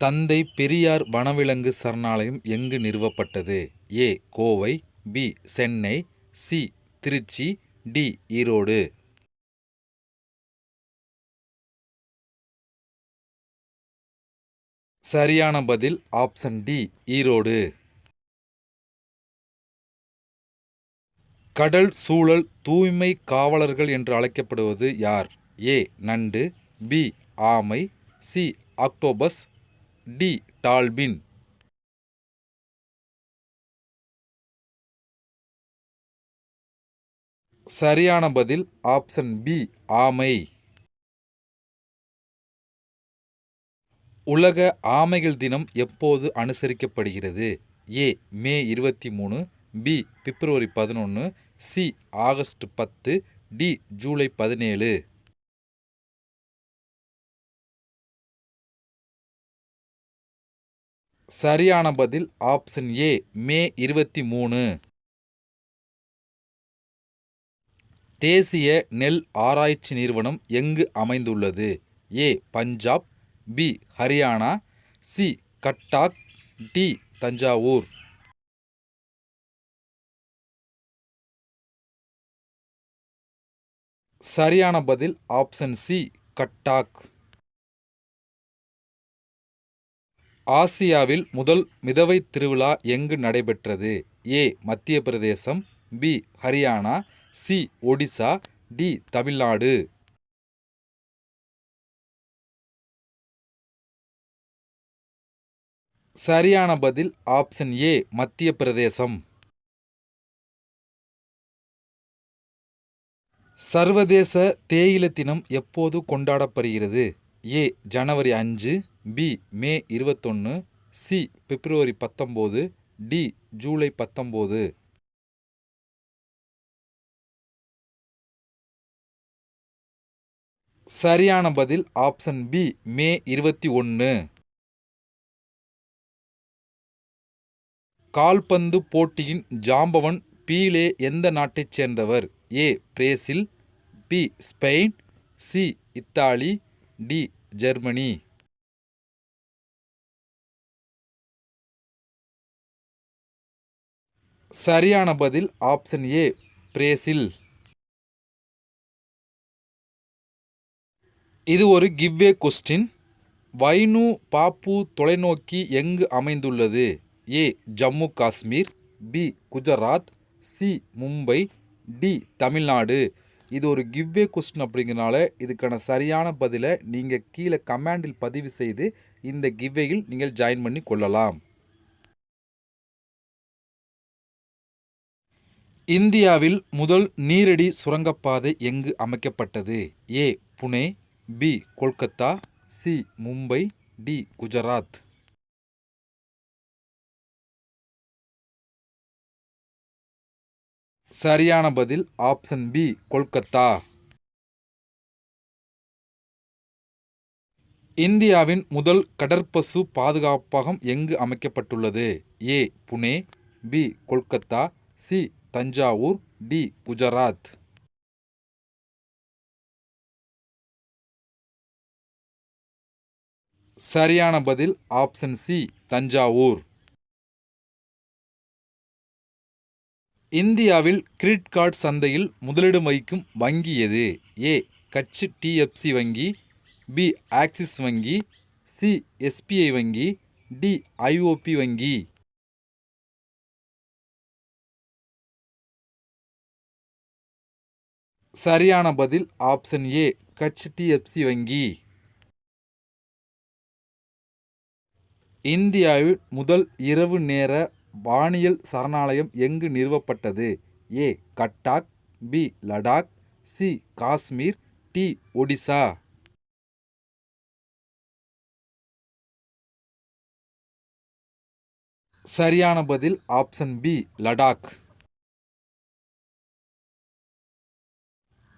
தந்தை பெரியார் வனவிலங்கு சரணாலயம் எங்கு நிறுவப்பட்டது? A. Kovai, B. Chennai, C. Tiruchi, D. Erode. சரியான பதில் ஆப்ஷன் டி, ஈரோடு. கடல் சூழல் தூய்மை காவலர்கள் என்று அழைக்கப்படுவது யார்? ஏ. நண்டு, பி. ஆமை, சி. Octopus, D. டால்பின். சரியான பதில் ஆப்ஷன் பி, ஆமை. உலக ஆமைகள் தினம் எப்போது அனுசரிக்கப்படுகிறது? A. May 23, B. February 11, C. August 10, D. July 17. சரியான பதில் ஆப்ஷன் ஏ, மே 23. தேசிய நெல் ஆராய்ச்சி நிறுவனம் எங்கு அமைந்துள்ளது? A. Punjab, B. Haryana, C. Cuttack, D. Thanjavur. சரியான பதில் ஆப்ஷன் சி, கட்டாக். ஆசியாவில் முதல் மிதவை திருவிழா எங்கு நடைபெற்றது? A. Madhya Pradesh, B. Haryana, C. Odisha, D. Tamil Nadu. சரியான பதில் ஆப்ஷன் ஏ, மத்திய பிரதேசம். சர்வதேச தேயிலை தினம் எப்போது கொண்டாடப்படுகிறது? ஏ. ஜனவரி 5, பி. மே 21, சி. பிப்ரவரி 19, டி. ஜூலை 19. சரியான பதில் ஆப்ஷன் பி, மே 21. கால்பந்து போட்டியின் ஜாம்பவன் பீலே எந்த நாட்டைச் சேர்ந்தவர்? A. Brazil, B. Spain, C. Italy, D. Germany. சரியான பதில் ஆப்ஷன் ஏ, பிரேசில். இது ஒரு கிவ்வே கொஸ்டின். வைனு பாப்பு தொலைநோக்கி எங்கு அமைந்துள்ளது? A. Jammu Kashmir, B. Gujarat, C. Mumbai, D. Tamil Nadu. இது ஒரு கிவ்வே கொஸ்டின் அப்படிங்கிறனால இதுக்கான சரியான பதிலை நீங்கள் கீழே கமெண்டில் பதிவு செய்து இந்த கிவ்வேயில் நீங்கள் ஜாயின் பண்ணி கொள்ளலாம். இந்தியாவில் முதல் நீரடி சுரங்கப்பாதை எங்கு அமைக்கப்பட்டது? A. Pune, B. Kolkata, C. Mumbai, D. Gujarat. சரியான பதில் ஆப்ஷன் பி, கொல்கத்தா. இந்தியாவின் முதல் கடற்பசு பாதுகாப்பகம் எங்கு அமைக்கப்பட்டுள்ளது? A. Pune, B. Kolkata, C. Thanjavur, D. Gujarat. சரியான பதில் ஆப்ஷன் சி, தஞ்சாவூர். இந்தியாவில் கிரெடிட் கார்டு சந்தையில் முதலிடம் வகிக்கும் வங்கி எது? ஏ. HDFC வங்கி, பி. ஆக்சிஸ் வங்கி, சி. SBI வங்கி, டி. IOB வங்கி. சரியான பதில் ஆப்ஷன் ஏ, HDFC வங்கி. இந்தியாவில் முதல் இரவு நேர வானியல் சரணாலயம் எங்கு நிறுவப்பட்டது? A. Cuttack, B. Ladakh, C. Kashmir, D. Odisha. சரியான பதில் ஆப்ஷன் பி, லடாக்.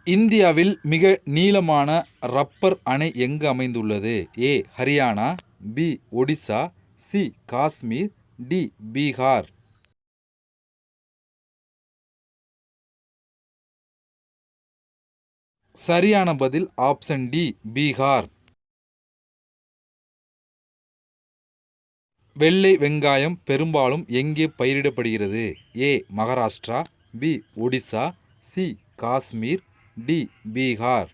இந்தியாவில் மிக நீளமான ரப்பர் அணை எங்கு அமைந்துள்ளது? A. Haryana, B. Odisha, C. Kashmir, D. Bihar. சரியான பதில் ஆப்ஷன் டி, பீகார். வெள்ளை வெங்காயம் பெரும்பாலும் எங்கே பயிரிடப்படுகிறது? A Maharashtra, B Odisha, C Kashmir, D Bihar.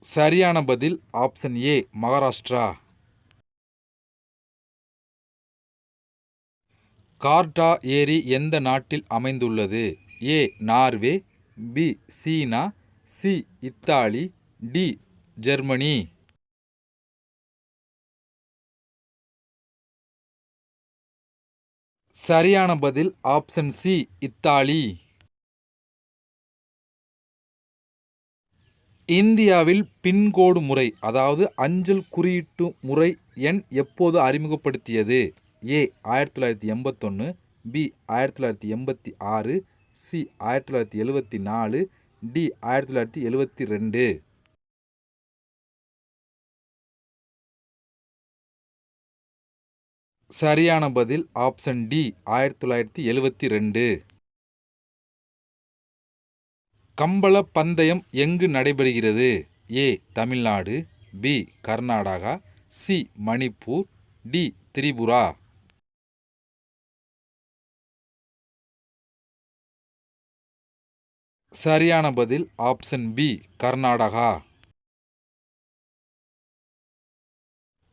சரியான பதில் ஆப்ஷன் ஏ மகாராஷ்டிரா. கார்டா ஏரி எந்த நாட்டில் அமைந்துள்ளது? ஏ நார்வே, பி சீனா, சி இத்தாலி, டி ஜெர்மனி. சரியான பதில் ஆப்ஷன் சி இத்தாலி. இந்தியாவில் பின்கோடு முறை அதாவது அஞ்சல் குறியீட்டு முறை எண் எப்போது அறிமுகப்படுத்தியது? ஏ 1981, பி 1986, சி 1974, டி 1972. சரியான பதில் ஆப்ஷன் டி 1972. கம்பள பந்தயம் எங்கு நடைபெறுகிறது? A Tamil Nadu, B Karnataka, C Manipur, D Tripura. சரியான பதில் ஆப்ஷன் பி கர்நாடகா.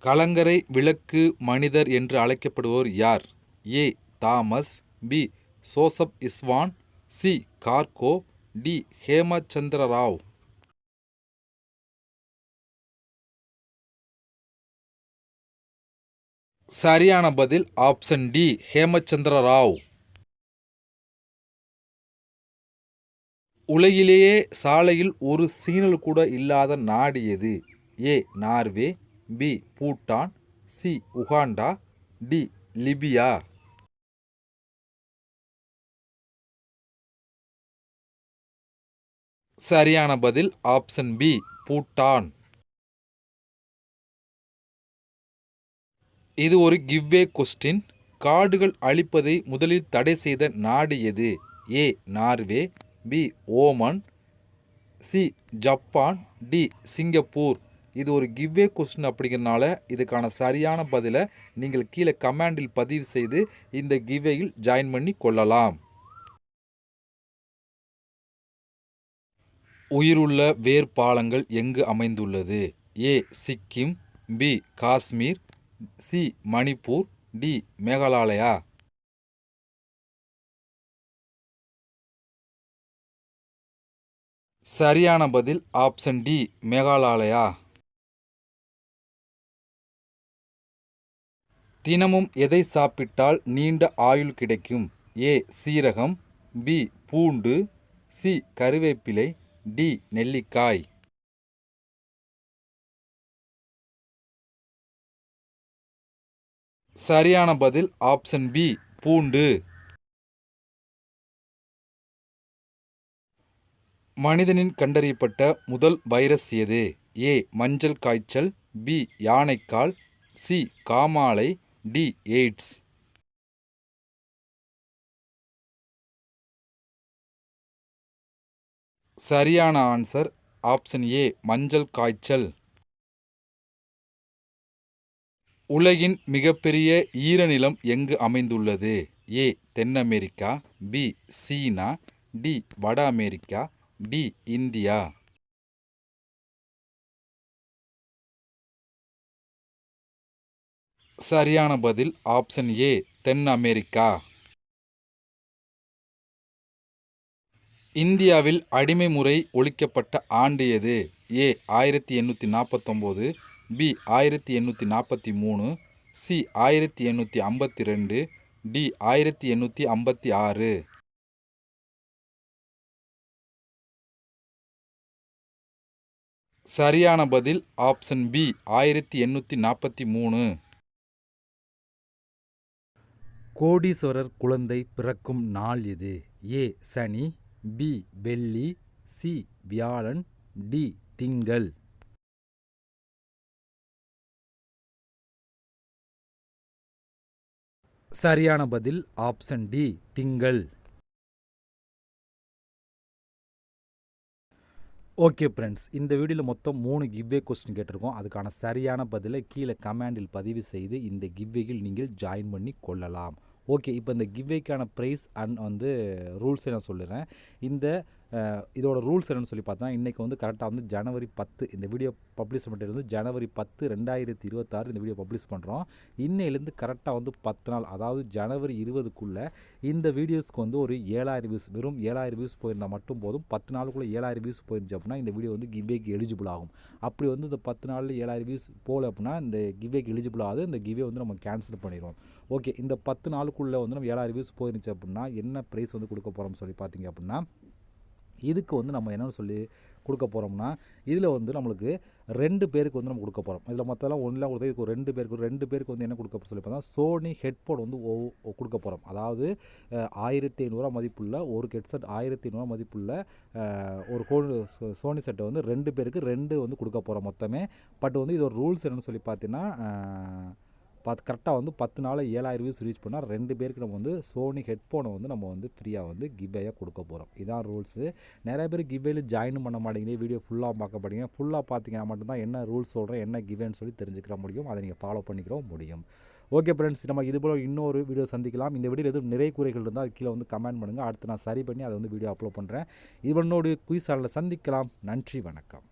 கலங்கரை விளக்கு மனிதர் என்று அழைக்கப்படுவோர் யார்? ஏ தாமஸ், பி சோசப் இஸ்வான், சி கார்கோ, டி ஹேமச்சந்திர ராவ். சரியான பதில் ஆப்ஷன் டி ஹேமச்சந்திர ராவ். உலகிலேயே சாலையில் ஒரு சிக்னல் கூட இல்லாத நாடு எது? A Norway, B Bhutan, C Uganda, D Libya. சரியான பதில் ஆப்ஷன் பி பூட்டான். இது ஒரு கிவ்வே கொஸ்டின். காடுகள் அழிப்பதை முதலில் தடை செய்த நாடு எது? A Norway, B Oman, C Japan, D Singapore. இது ஒரு கிவ்வே கொஸ்டின் அப்படிங்கிறனால இதுக்கான சரியான பதிலை நீங்கள் கீழே கமெண்டில் பதிவு செய்து இந்த கிவ்வேயில் ஜாயின் பண்ணி கொள்ளலாம். உயிருள்ள வேர்பாலங்கள் எங்கு அமைந்துள்ளது? A Sikkim, B Kashmir, C Manipur, D Meghalaya. சரியான பதில் ஆப்ஷன் டி மேகாலயா. தினமும் எதை சாப்பிட்டால் நீண்ட ஆயுள் கிடைக்கும்? ஏ சீரகம், பி பூண்டு, சி கறிவேப்பிலை, டி நெல்லிக்காய். சரியான பதில் ஆப்ஷன் பி பூண்டு. மனிதனின் கண்டறியப்பட்ட முதல் வைரஸ் எது? ஏ மஞ்சள் காய்ச்சல், பி யானைக்கால், சி காமாலை, டி எய்ட்ஸ். சரியான ஆன்சர் ஆப்ஷன் ஏ மஞ்சள் காய்ச்சல். உலகின் மிகப்பெரிய ஈரநிலம் எங்கு அமைந்துள்ளது? ஏ தென் அமெரிக்கா, பி சீனா, டி வட அமெரிக்கா, டி இந்தியா. சரியான பதில் ஆப்ஷன் ஏ தென் அமெரிக்கா. இந்தியாவில் அடிமை முறை ஒழிக்கப்பட்ட ஆண்டு எது? ஏ 1849, பி 1843, சி 1852, டி 1856. சரியான பதில் ஆப்ஷன் பி 1843. கோடீஸ்வரர் குழந்தை பிறக்கும் நாள் எது? ஏ சனி, பி வெள்ளி, சி வியாழன், டி திங்கள். சரியான பதில் ஆப்ஷன் டி திங்கள். ஓகே ஃப்ரெண்ட்ஸ், இந்த வீடியோவில் மொத்தம் 3 கிவ்வே கொஸ்டின் கேட்டிருக்கோம். அதுக்கான சரியான பதிலை கீழே கமெண்டில் பதிவு செய்து இந்த கிவ்வேயில் நீங்கள் ஜாயின் பண்ணி கொள்ளலாம். ஓகே, இப்போ இந்த கிவ்வேக்கான ப்ரைஸ் அண்ட் ரூல்ஸை நான் சொல்லுறேன். இந்த இதோட ரூல்ஸ் என்னென்னு சொல்லி பார்த்தா, இன்றைக்கி கரெக்டாக ஜனவரி 10 இந்த வீடியோ பப்ளிஷ் பண்ணிட்டு ஜனவரி 10 2026 இந்த வீடியோ பப்ளிஷ் பண்ணுறோம். இன்னையிலேருந்து கரெக்டாக 10 நாள், அதாவது ஜனவரி 20க்குள்ளே இந்த வீடியோஸ்க்கு ஒரு 7000 வியூஸ், வெறும் 7000 வியூஸ் போயிருந்தால் மட்டும் போதும். 10 நாளுக்குள்ளே 7000 வியூஸ் போயிருந்துச்சு அப்படின்னா இந்த வீடியோ கிவ்வேக்கு எலிஜிபிள் ஆகும். அப்படி இந்த 10 நாளில் 7000 வியூஸ் போகல அப்படின்னா இந்த கிவ்வேக்கு எலிஜிபிள் ஆகுது. இந்த கிவ்வே நம்ம கேன்சல் பண்ணிடுவோம். ஓகே, இந்த 10 நாளுக்குள்ளே நம்ம 7000 வியூஸ் போயிருந்துச்சு அப்படின்னா என்ன ப்ரைஸ் கொடுக்க போகிறோம்னு சொல்லி பார்த்தீங்க அப்படின்னா, இதுக்கு நம்ம என்னென்னு சொல்லி கொடுக்க போகிறோம்னா, இதில் நம்மளுக்கு 2 பேருக்கு நம்ம கொடுக்க போகிறோம். இதில் மற்றெல்லாம் ஒன்றில் கொடுத்தா இதுக்கு 2 பேருக்கு என்ன கொடுக்க சொல்லி பார்த்தா, சோனி ஹெட்ஃபோன் கொடுக்க போகிறோம். அதாவது 1500 மதிப்புள்ள ஒரு ஹெட்செட், 1500 மதிப்புள்ள ஒரு சோனி செட்டை 2 பேருக்கு 2 கொடுக்க போகிறோம் மொத்தமே. பட் இது ஒரு ரூல்ஸ் என்னென்னு சொல்லி பார்த்தீங்கன்னா, கரெக்டாக 10 நாளில் 7000 வியூஸ் ரீச் பண்ணால் 2 பேருக்கு நம்ம சோனி ஹெட்ஃபோனை நம்ம ஃப்ரீயாக கிவ்வேயாக கொடுக்க போகிறோம். இதான் ரூல்ஸு. நிறைய பேர் கிவ்வேல ஜாயின் பண்ண மாட்டேங்கிறீங்க, வீடியோ ஃபுல்லாக பார்க்க மாட்டீங்க. ஃபுல்லாக பார்த்தீங்கன்னா மட்டும்தான் என்ன ரூல்ஸ் சொல்கிறேன், என்ன கிவ்வேன்னு சொல்லி தெரிஞ்சுக்கிற முடியும். அதை நீங்கள் ஃபாலோ பண்ணிக்கிற முடியும். ஓகே ஃப்ரெண்ட்ஸ், நம்ம இதுபோல் இன்னொரு வீடியோ சந்திக்கலாம். இந்த வீடியோ எதுவும் நிறை குறைகள் இருந்தால் அது கீழே கமெண்ட் பண்ணுங்கள். அடுத்து நான் சரி பண்ணி அதை வீடியோ அப்லோட் பண்ணுறேன். இது என்னோட குயிஸ் சேனலில் சந்திக்கலாம். நன்றி, வணக்கம்.